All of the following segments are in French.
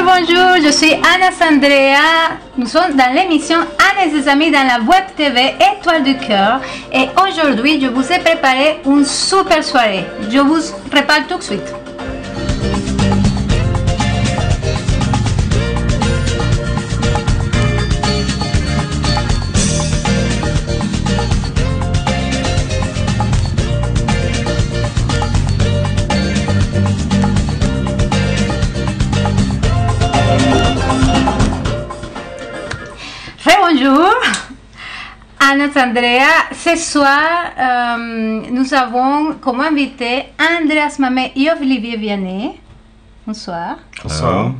Bonjour, je suis Anna Sandrea. Nous sommes dans l'émission Anna et ses amis dans la web TV Étoile du Cœur. Et aujourd'hui, je vous ai préparé une super soirée. Je vous prépare tout de suite. Bonjour, Anna Sandrea. Ce soir, nous avons comme invité Andreas Mamet et Olivier Vianney. Bonsoir. Bonsoir.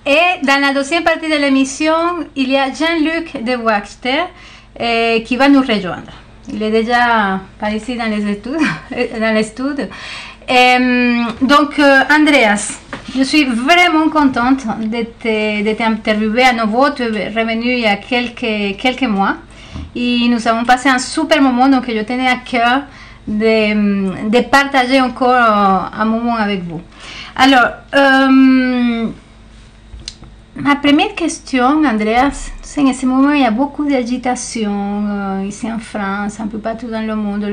Et dans la deuxième partie de l'émission, il y a Jean-Luc de Waxter qui va nous rejoindre. Il est déjà par ici dans les studios. Donc, Andreas, je suis vraiment contente de t'interviewer à nouveau. Tu es revenu il y a quelques mois et nous avons passé un super moment. Donc, je tenais à cœur de partager encore un moment avec vous. Alors, ma première question, Andreas, c'est qu'en ce moment, il y a beaucoup d'agitation ici en France, un peu partout dans le monde.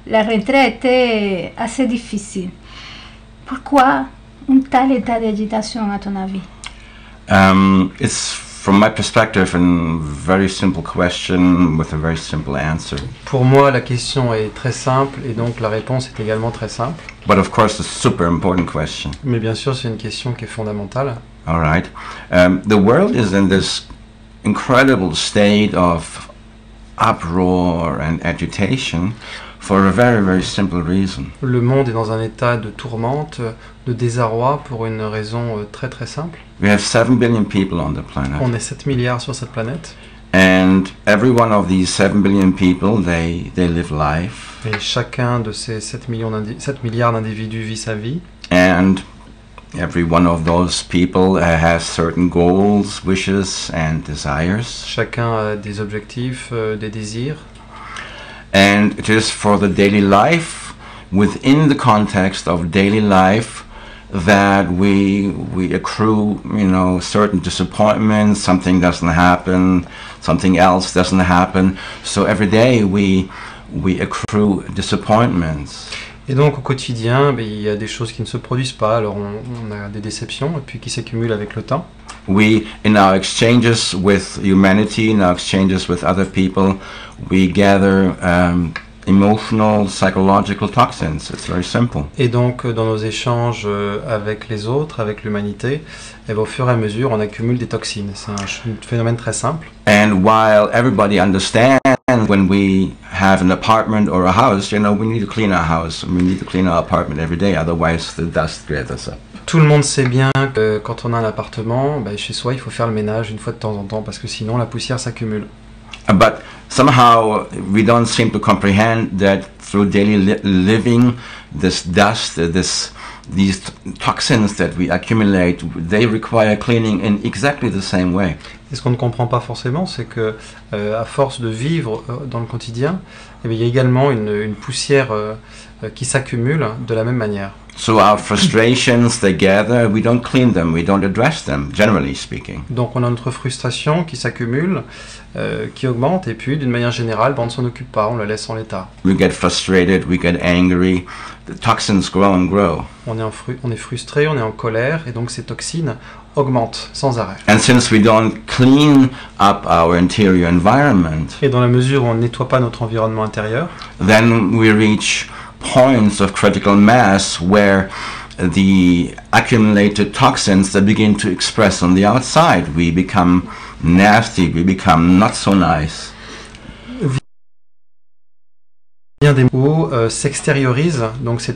La retraite est assez difficile. Pourquoi un tel état d'agitation, à ton avis? It's, from my perspective, a very simple question with a very simple answer. Pour moi, la question est très simple et donc la réponse est également très simple. But of course, it's a super important question. Mais bien sûr, c'est une question qui est fondamentale. All right. The world is in this incredible state of uproar and agitation for a very, very simple reason. Le monde est dans un état de tourmente, de désarroi pour une raison très très simple. We have 7 billion people on the planet. On est 7 milliards sur cette planète. And every one of these 7 billion people, they live life. Et chacun de ces 7 milliards d'individus vit sa vie. And every one of those people has certain goals, wishes and desires. Chacun a des objectifs, des désirs. And it is for the daily life, within the context of daily life, that we accrue, certain disappointments. Something doesn't happen, something else doesn't happen. So every day we accrue disappointments. Et donc au quotidien, il y a des choses qui ne se produisent pas, alors on a des déceptions et puis qui s'accumulent avec le temps. In our exchanges with humanity, in our exchanges with other people, we gather emotional, psychological toxins. It's very simple. Et donc dans nos échanges avec les autres, avec l'humanité, au fur et à mesure, on accumule des toxines. C'est un phénomène très simple. And while everybody understands when we have an apartment or a house, we need to clean our house. We need to clean our apartment every day, otherwise the dust gathers up. Tout le monde sait bien que quand on a un appartement, chez soi, il faut faire le ménage une fois de temps en temps parce que sinon la poussière s'accumule. But somehow we don't seem to comprehend that through daily living, this dust, these toxins that we accumulate, they require cleaning in exactly the same way. Et ce qu'on ne comprend pas forcément, c'est que à force de vivre dans le quotidien, il y a également une poussière qui s'accumule de la même manière. So our frustrations, they gather, we don't clean them, we don't address them, generally speaking. Donc on a notre frustration qui s'accumule, qui augmente, et puis d'une manière générale, on ne s'en occupe pas, on la laisse en l'état. We get frustrated, we get angry, the toxins grow and grow. On est frustré, on est en colère, et donc ces toxines augmentent sans arrêt. And since we don't clean up our interior environment, et dans la mesure où on ne nettoie pas notre environnement intérieur, then we reach points of critical mass where the accumulated toxins that begin to express on the outside. We become nasty, we become not so nice. Bien des mots s'extériorisent, donc ces